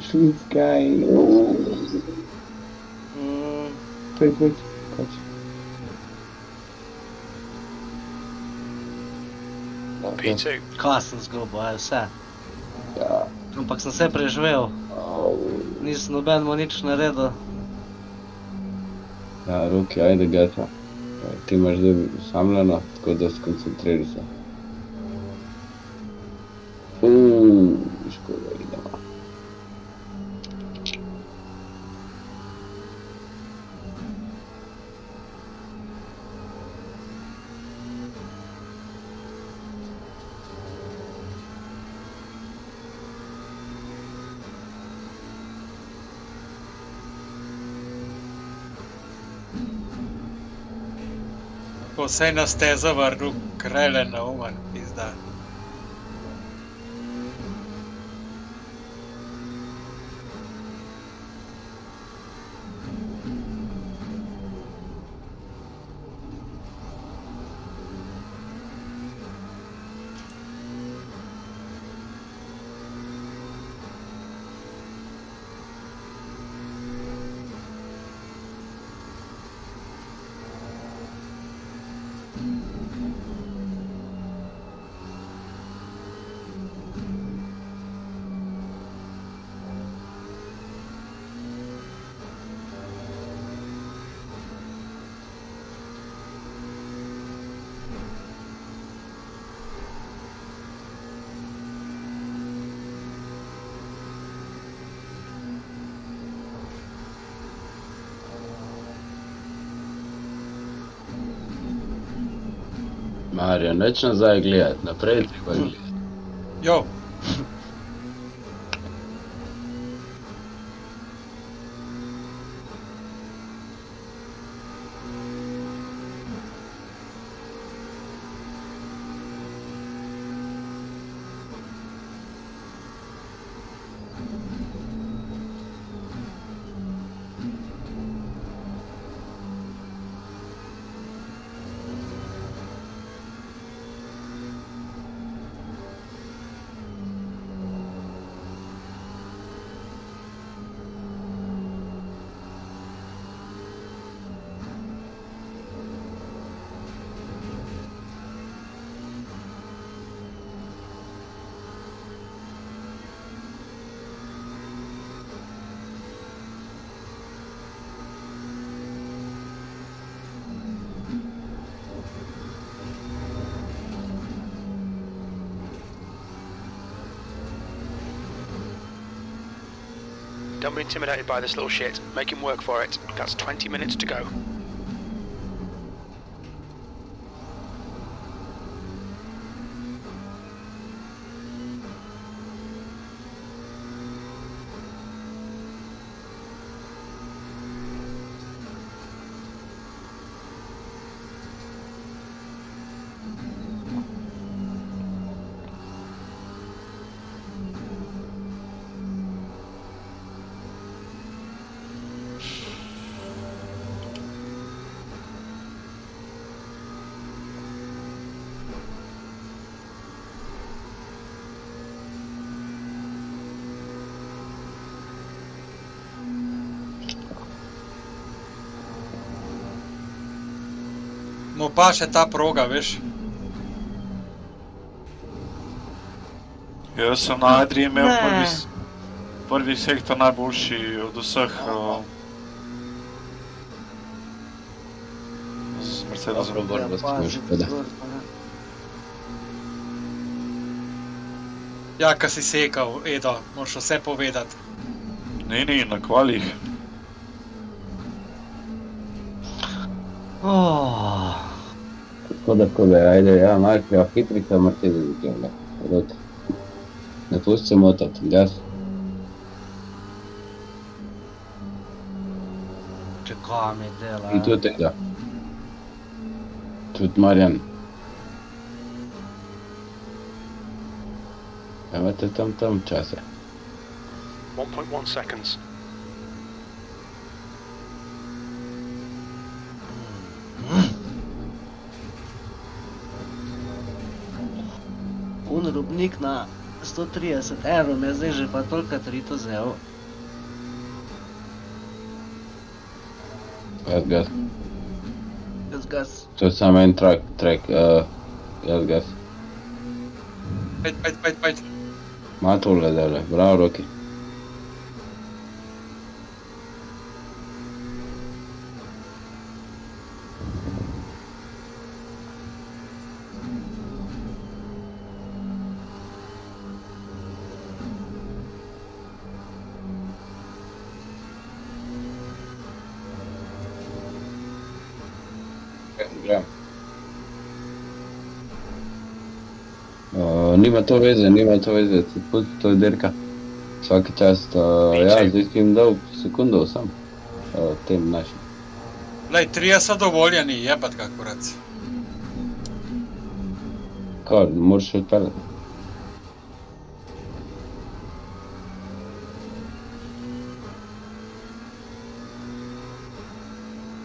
Sweet sky. Wait, pač. P2. Klasen zgubo, je vse. Ja. Ampak sem se preživel. Nisem nobenemu nič naredil. Ja, Roki, ajde gasa. Ti imaš zdaj osamljeno, tako da skoncentriraj se. Škoda, idemo. Ko se je na stezo vrnil, krele na umen, pizda. Marjan, neč nazaj gledati, naprej treba gledati. Jo, Don't be intimidated by this little shit. Make him work for it. That's 20 minutes to go. mu paše ta proga, veš. Jaz sem na Adriji imel prvi sektor najboljši od vseh z Mercedesom. Ja, ka si sekal, Edo, moraš vse povedati. Ni, na kvalih. Tako da, ajde, ja, Marko, hitri ka Mercedes zakljavlja. Roti. Ne pusti se motati, gas. Čekaj mi dela. In tudi Eda. Tudi Marjan. Imate tam čase. 1.1 seconds. Rubnik na 130 evrov me zdaj že pa toliko trito zel. Gas. To je samo en track, gas. Pejt. Ma tole dele, bravo Roki. Nima to veze, to je dirka. Svaki čas, ja, zdaj ki jim dal sekundo sam, tem našim. Lej, 3 so dovoljeni, jebat ga kurac. Kaj, moraš odpeljati.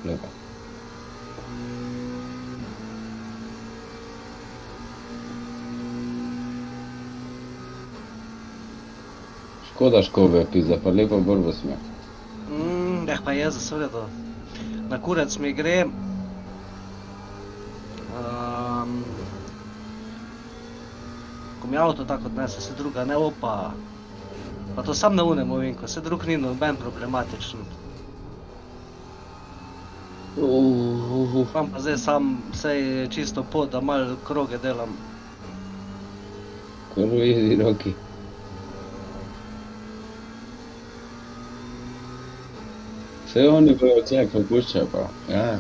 Lepo. Škoda škove, pizda, pa lepo borbo smo. Pa jaz za seveda. Na kurac mi gre. Ko mi avto tako odnese, se druga ne opa. Pa to sam na unem ovinko, se drug ni noben problematičen. Imam pa zdaj sam vsej čisto pot, da malo kroge delam. Kar vidi, Roki. Vse oni bojo odsek popuščajo pa, ja.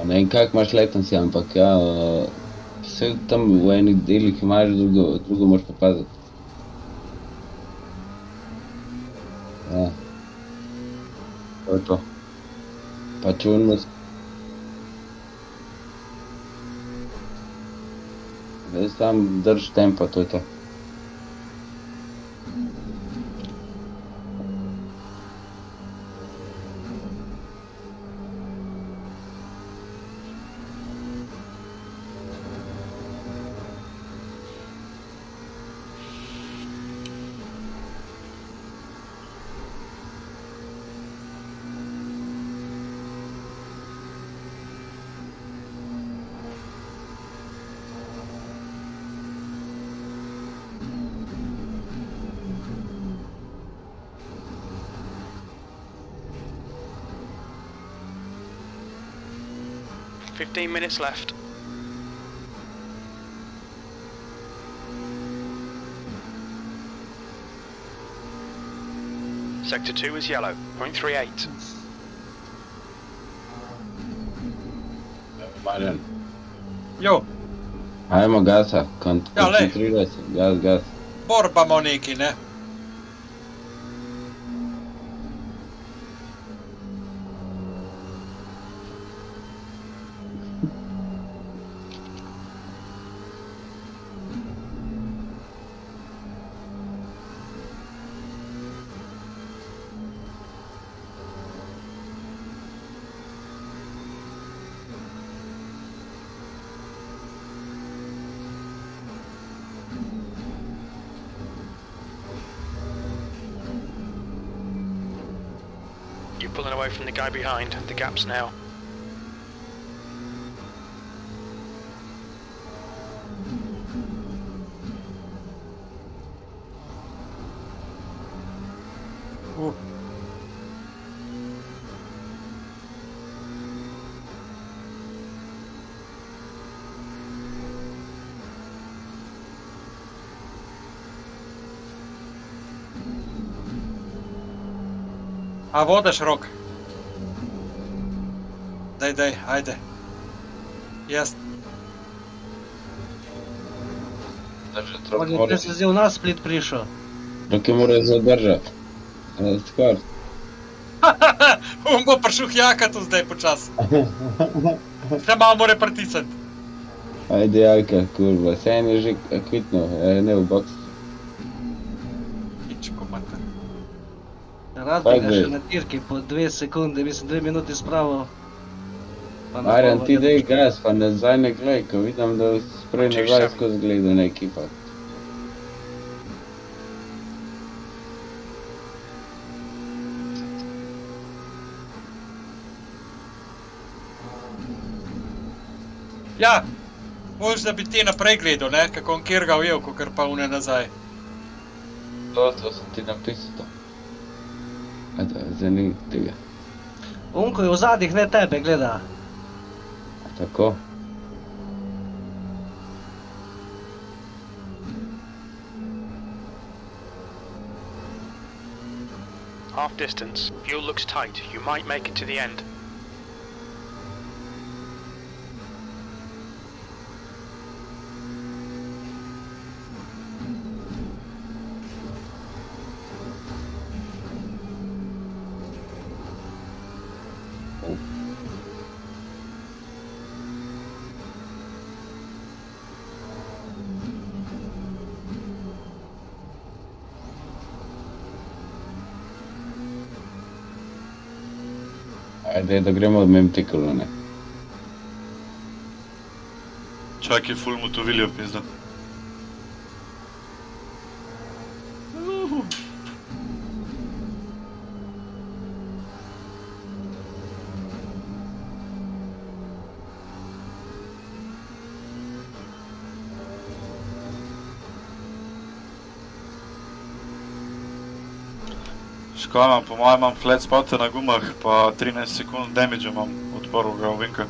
Ne vem, kak imaš latency, ampak ja, vse tam v enih delih imaš, drugo moraš pa paziti. Ja. To je to. Pač unnost. Zdaj sam drž tempo, to je to. Fifteen minutes left. Sector 2 is yellow, 0.38. Marjan, Jo, ajmo gasa, Ja, lej. koncentriraj se, gas. borba imamo neki, ne? You're pulling away from the guy behind. The gap's now. A vodaš, Rok? Daj, ajde. Jaz. Držati On rok je mora, se zdaj v nas Split prišel. roke mora zadržati. Skor. On bo prišel hjakatu zdaj počas. Še malo more pritisniti. Ajde, jajka, kurva, se en je že kvitno, ne v boks. Pičko mater. Rad bi ga Ajde. še na dirki po 2 sekunde, mislim 2 minuti spravil. Pa na Marjan, pol ti ga dej puščal. gas, pa nazaj ne glej, ko vidim, da sprej nazaj skozi gledal na ekipa. Ja, boš da bi ti naprej gledal, ne? Kako on kjer ga ujel, kakor pa une nazaj. To sem ti napisal to. Ajde, zdaj ni tega. Unko je v zadnjih, ne tebe gleda. Tako. Half distance. Fuel looks tight. You might make it to the end. Ajde, da gremo od Memtikolo, ne. Čakaj, ful mu to vilijo, pizda. Škoda imam, po mojem imam flat spote na gumah, pa 13 sekund damage imam od prvega ovinka.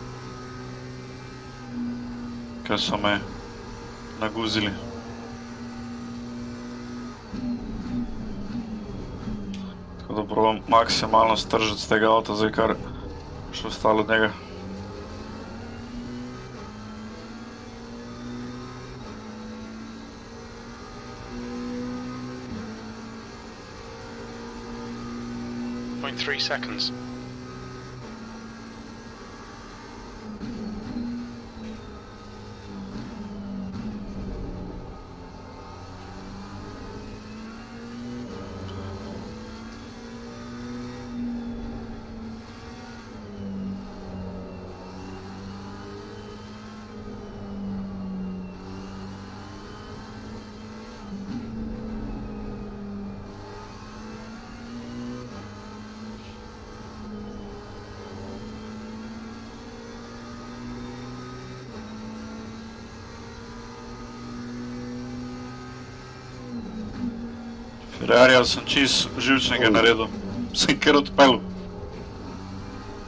Kaj so me naguzili. Tako da probam maksimalno stržati z tega avta, zdaj kar še ostalo od njega. 1.3 seconds. Ferrarija sem čist živčnega naredil. Sem kar odpeljal.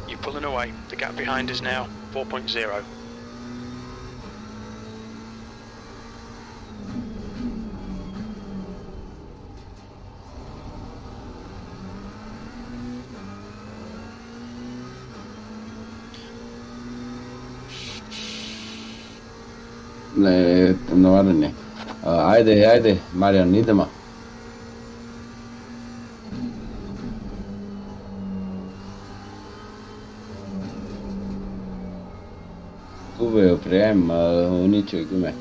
You're pulling away. The gap behind is now 4.0. Ne, navaden je. Ajde, Marjan, idemo. Gubejo prijem, uničijo gume.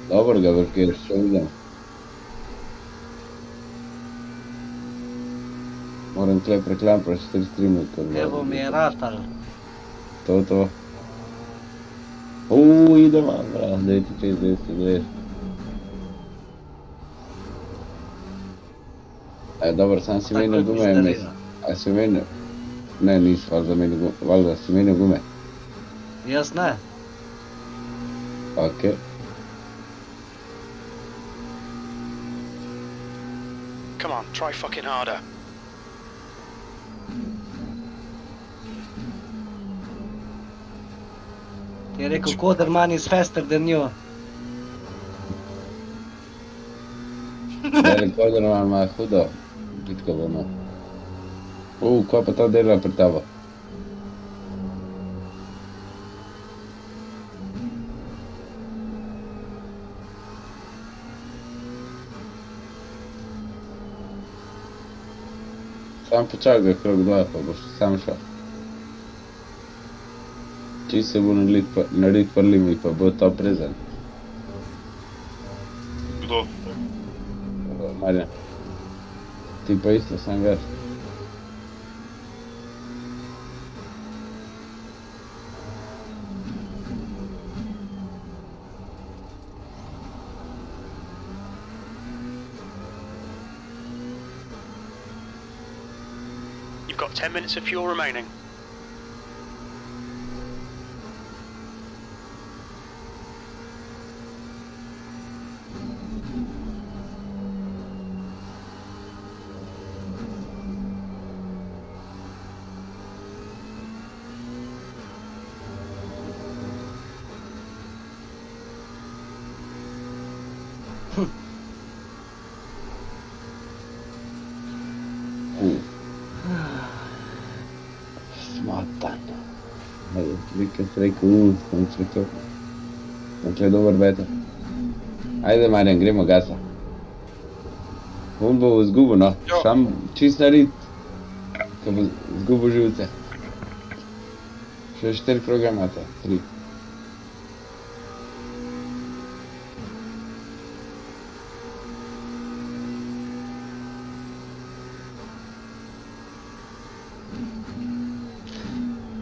Dobro ga vrkiraš, še vidim. Moram tle preklampati 4 minute. Evo mi je ratal. To. Idemo, bravo, 9.6. Dobro, sam si menil gume, a si menil? Ne, nisi valjda si menil gume. Jaz ne. Ok. Come on, try fucking harder. Ti je rekel, Koderman is faster than you. Koderman ima hudo bitko bomo. Kaj pa ta dela pred tabo? Sam počakaj krog 2, pa boš sam šel. Če se bo narediti prlimi, pa bo to prezen. Kdo? Marjan. Ti pa isto sam veš. You've got 10 minutes of fuel remaining. Smatan. Vikaj se rekel, sem cvetel. Sem tle dober beter. Ajde Marjan, gremo gasa. On bo zgubil, no. Sam čist narit, ko bo zgubil živce. Še 4 kroge imate, 3.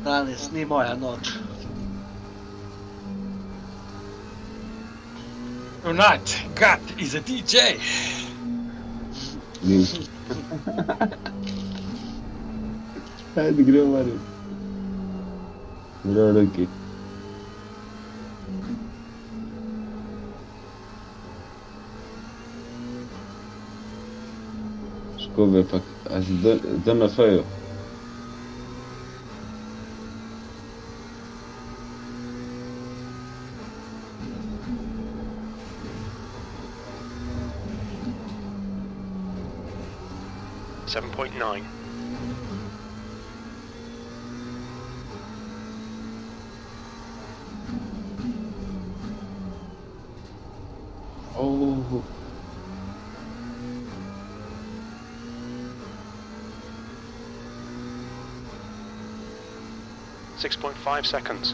Danes ni moja noč. Tonight, God is a DJ. Ajde, gremo Marjan. Gremo roki. Škobe pa, a si DNF-ju? .9. 6.5 seconds.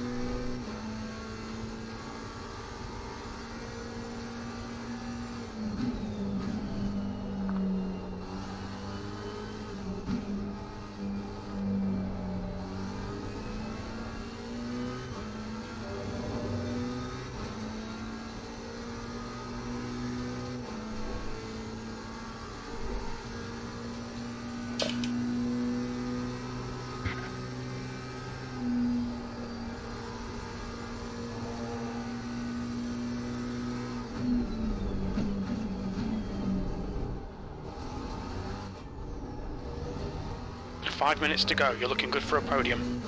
Five minutes to go. You're looking good for a podium.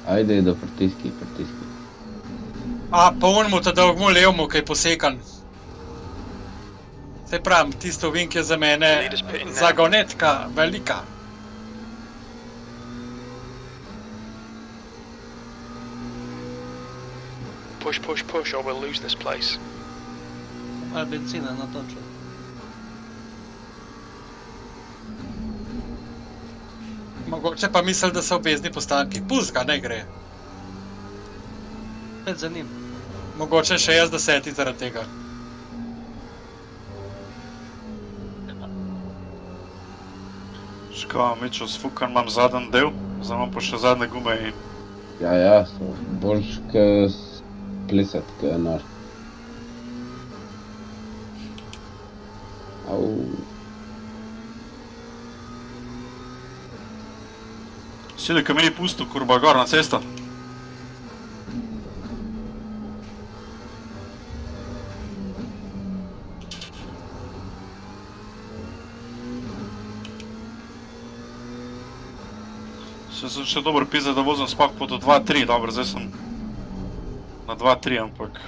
Ajde, da pritiski. A, pa onemu ta dolgmu levmu, ki je posekan. Se pravim, tisto ovink je za mene zagonetka velika. Push, push, push, or we'll lose this place. A benzina natočil. Mogoče pa misli, da so obvezni postanki. Pust ga, ne gre. Spet za njim. Mogoče še jaz 10 zaradi tega. Škoda, Mičo, sfukan imam zadnji del, zdaj imam pa še zadnje gume in... Ja, so boljš k plesat, k naš. Au. Sili, ko meni pustil, kurba, gor na cesto. Se sem še dobro pisal, da vozim spak po do 2-3, dobro, zdaj sem na 2-3, ampak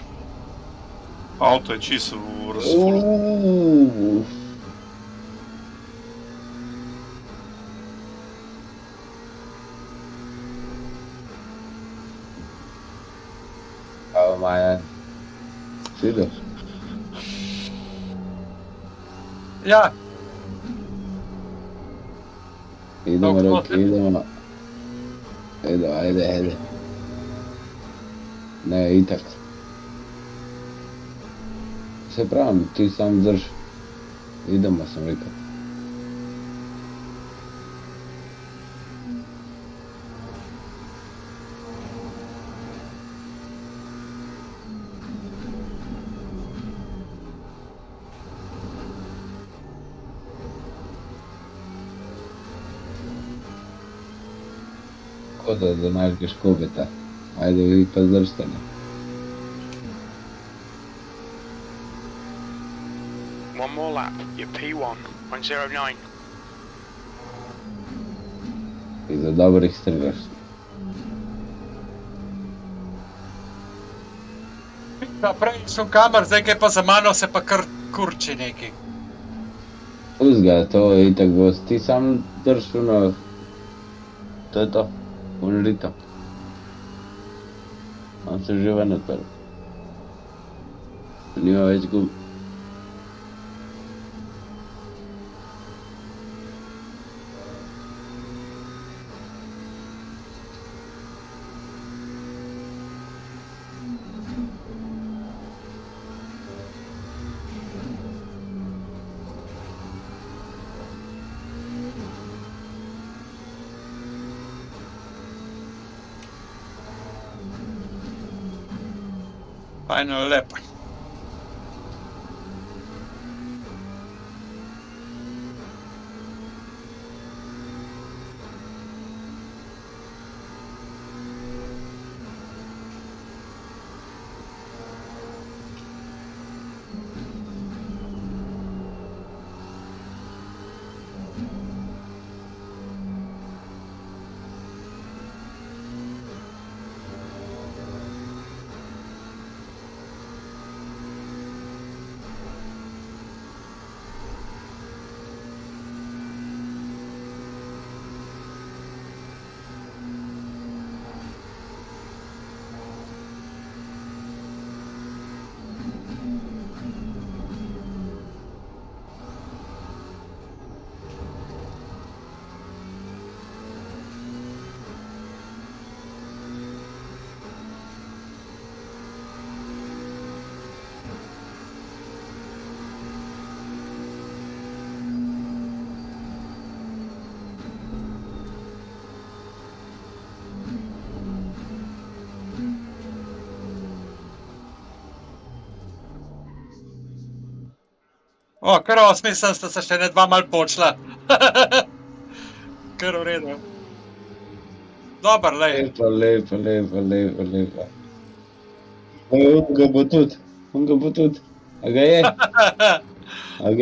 avto je čisto v razfulu. Evo, Maja. Vidiš? Ja. Idemo, Roki, idemo. Edo, ajde. Ne, itak. Se pravim, ti sam drž. Idemo, sem rekel. Da naš Geškoveta. Ajde, vi pa zdržite. One more lap. You're P1, 109. In za dobrih strgaš. Da, prej sem kamer, zdaj kaj pa za mano se pa kar kurči neki. Uzga, to itak bo, ti sam drž ono, to je to, unrito. On se že ven odprl. Nima več gum. Final lap. O, kar 8, sem sta se še ne dva mal počla. Kar v redu. Dobar, lej. Lepa. On ga bo tudi. A ga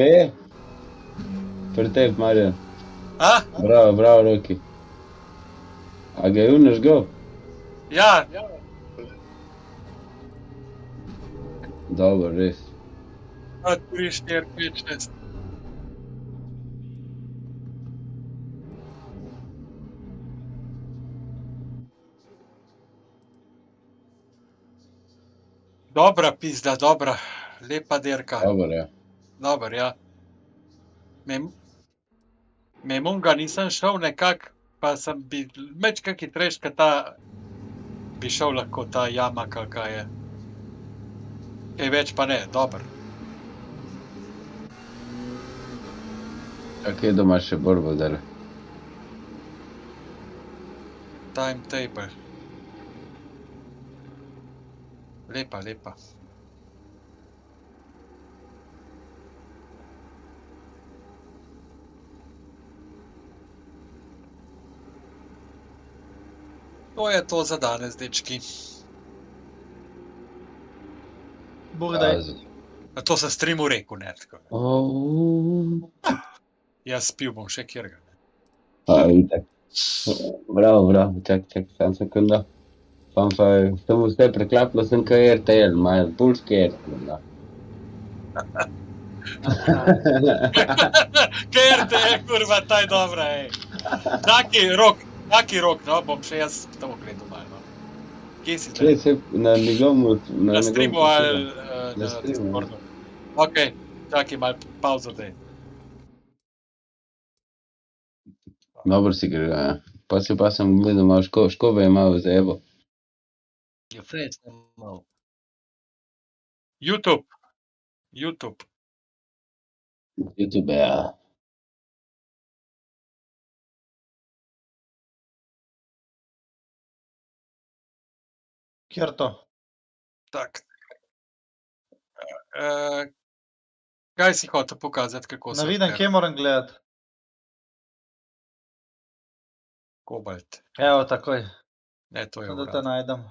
je? Pri tebi, Marjan. A? Bravo, Roki. A ga je unažgal? Ja. Dobro, res. 3, 4, 5, 6. Dobra pizda, dobra. Lepa dirka. Dober, ja. Mimo ga nisem šel nekako, pa sem bi meč kak hitrejš, ka ta bi šel lahko ta jama, kakva je. Kaj več pa ne, dober. A kje doma še borbo dela? Timetable. Lepa. To je to za danes, dečki. Bogdaj. A to sem streamu rekel, ne tako. Jaz spil bom še kjerga. Itak. Bravo, čak, sam sekunda. Sem vse preklapilo, sem kaj RTL, malo pulski RTL. Kaj RTL, kurva, ta je dobra, ej. Taki rok, no, bom še jaz to gledal malo. Kje si zdaj? Na njegovu... Na streamu ali na Discordu. Ok, čakaj malo pauzo daj. Dobro si gre, ja. Pa sem gledal malo Škobe je malo zajebo. Je fejc malo. YouTube, ja. Kjer to? Tak. Kaj si hotel pokazati, kako se... Ne vidim, kje moram gledati. Kobalt. Evo, takoj. Ne, to je Da te urad. najdem.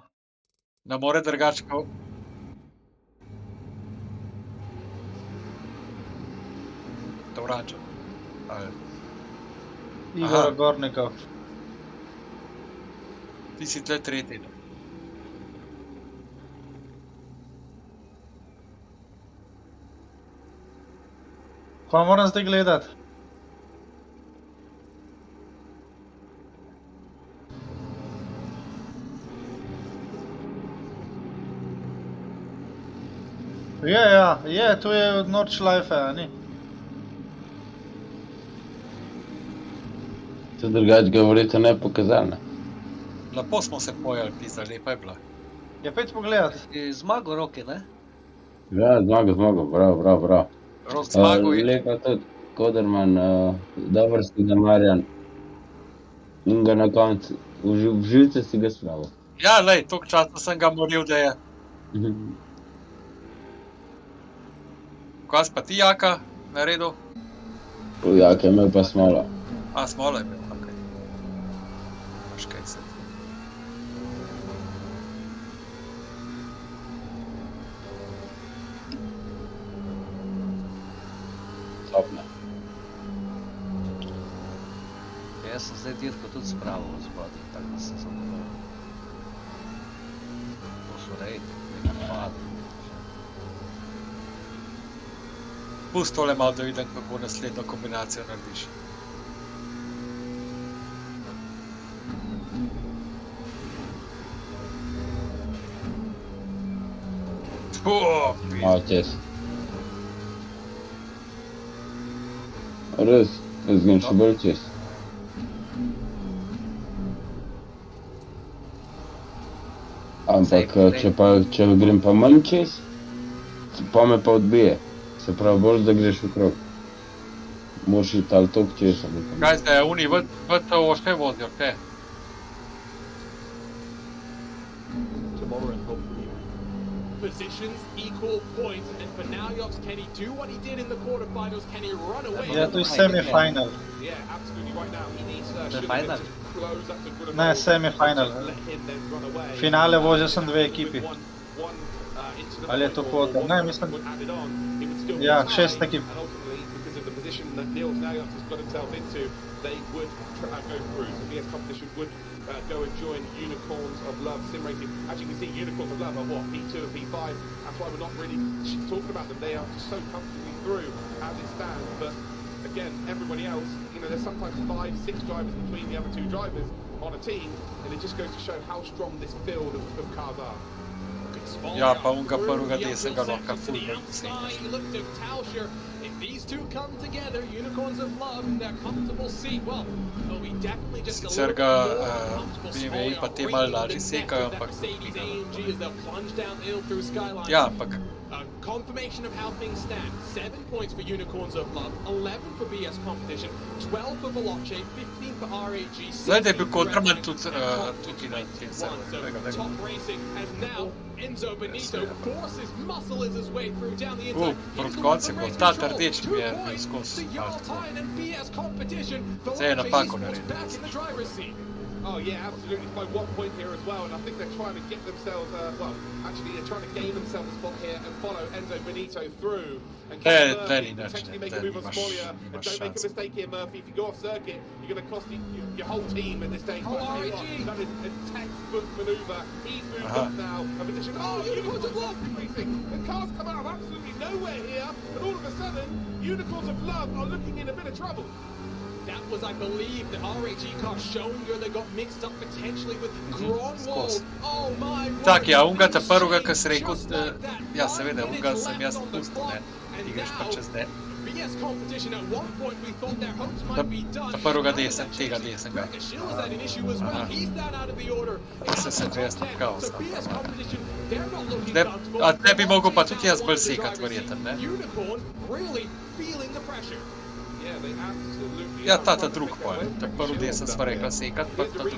Ne more drugačko... To vračam. Igor Gornikov. Ti si tle tretji. Kaj moram zdaj gledati? Je, tu je od Nordschleife, a ni? To drugače govorite ne pokazalne. Lepo smo se pojali, pizda, lepa je bila. Ja, pojď pogledat. Je zmagal Roki, ne? Ja, zmagal, bravo. Rok zmagal je. Lepa tudi, Koderman, dober si ga Marjan. In ga na koncu, v živce si ga spravil. Ja, lej, toliko časa sem ga moril, da je. Kaj pa ti, Jaka, naredil? Jaka je imel pa smola. A, smola je imel, okej. Maš kaj se. Topne. Jaz sem zdaj dirko tudi spravil v spodaj, tako da sem zadovoljen. To so rejti, nekaj padi. Pusti tole malo, da vidim, kako naslednjo kombinacijo narediš. Malo čez. Res, jaz grem še bolj čez. Ampak, če grem pa manj čez, pa me pa odbije. Se pravi, bolj da greš v krog. Moraš iti ali toliko čez. Kaj zdaj, oni VTO še vozijo, kaj? Positions, equal points, and for now, Yops, can he do what he did in the quarterfinals? Can he run away? Ja, to je semi-final. Yeah, absolutely right now. He needs final? close up to good Ne, semi-final. let him then run away. Finale vozijo sem dve ekipi. Ali je to kvota? Ne, mislim, ja, 6 ekip. And ultimately, because of the position that Niels Nayops has got himself into, they would go through. So VS Competition would go and join Unicorns of Love Sim Racing. As you can see, Unicorns of Love are what, P2 and P5. That's why we're not really talking about them. They are just so comfortably through as it stands. But again, everybody else, you know, there's sometimes 5-6 drivers between the other two drivers on a team, and it just goes to show how strong this field of cars are. Ja, pa unga prvega desnega lahko ful If these two come together, Unicorns of Love in their comfortable seat, well, it'll be definitely just a Sicer little ga bit more comfortable BMW pa te malo lažje sekajo, ampak Mercedes AMG as they'll plunge downhill through Skyline. ja, ampak Confirmation of how things stand. 7 points for Unicorns of Love, 11 for BS Competition, 12 for Veloce, 15 for RAG. zdaj, da je bil Kontraman tudi na tem So top racing as now Enzo Benito forces muscle his way through down the inside. Proti koncu je bil ta rdeč, mi je bil skozi. Zdaj je napako naredil. Oh yeah, absolutely. By 1 point here as well, and I think they're trying to get themselves, actually they're trying to gain themselves a spot here and follow Enzo Benito through. And potentially make a move on Spolia. And don't make a mistake here, Murphy. If you go off circuit, you're going to cost your whole team in this stage. But I tell you what, that is a textbook maneuver. He's moved up now. A position. Oh, Unicorns of Love racing. The cars come out of absolutely nowhere here, and all of a sudden, Unicorns of Love are looking in a bit of trouble. That was, I believe, the RAG car showing her they got mixed up potentially with Gronwald. Oh my word. Tak, ja, unga ta prvega, ki si rekel, ja, seveda, unga sem jaz pustil, ne, ti greš pa čez ne. BS Competition at one point we thought their hopes might be done. Ta prvega tega desnega. Shill has had an issue as well. He's down out of the order. Se sem jaz tkal. So BS Competition, they're not looking Ne, comfortable. a ne bi mogel pa tudi jaz bolj sekat, verjeten, ne? Unicorn really feeling the pressure. Yeah, they absolutely Ja, ta drug pol, ta prvi desen sva rekla sekat, pa ta drug.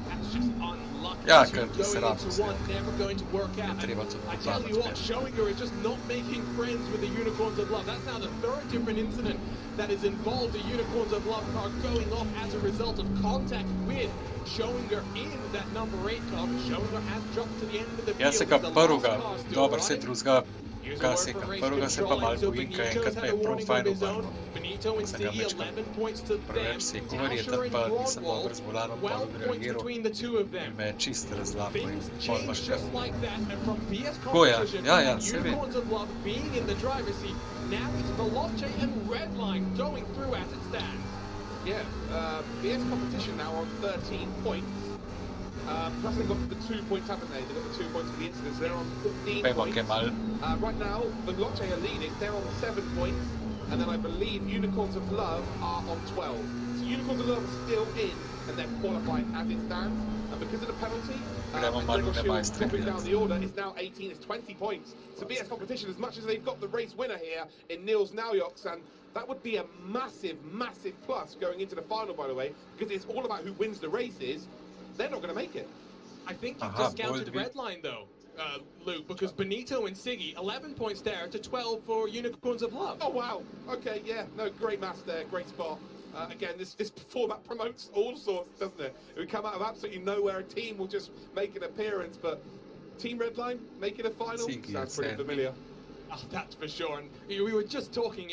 That's just unlucky. Ja, Two ker bi se going rad into one, never going to work out. Je treba tudi I tell you what, Schowinger is just not making friends with the Unicorns of Love. That's now the third different incident that is involved. The Unicorns of Love car going off as a result of contact with Schowinger in that number 8 car. Schowinger has dropped to the end of the field. Jaz se ga prvega, dober, se drugega Gasika. Prvega se pa malo bojim, kaj enkrat me je prav fajn obrnil. Sem ga mečkal preveč verjeten, pa nisem dobro z volanom pol odreagiral in me je čisto razlapil in pol imaš čas. Tako ja, ja, se vem. Yeah, BS competition now on 13 points. Plus they've got the 2 points, haven't they? They've got the 2 points for the incidents. They're on 15 points. Right now, the Veloce are leading. They're on 7 points. And then I believe Unicorns of Love are on 12. So Unicorns of Love are still in, and they're qualified as it stands. And because of the penalty, dropping down the order, it's now 18, it's 20 points. So BS competition, as much as they've got the race winner here in Niels Naujoks, and that would be a massive, massive plus going into the final, by the way, because it's all about who wins the races. They're not going to make it. I think you've discounted Redline, though, Luke, because Benito and Siggy, 11 points there to 12 for Unicorns of Love. Oh, wow. Okay, yeah. No, great maths there. Great spot. Again, this format promotes all sorts, doesn't it? We come out of absolutely nowhere. A team will just make an appearance, but Team Redline making a final sounds pretty familiar. Oh, that's for sure. And we were just talking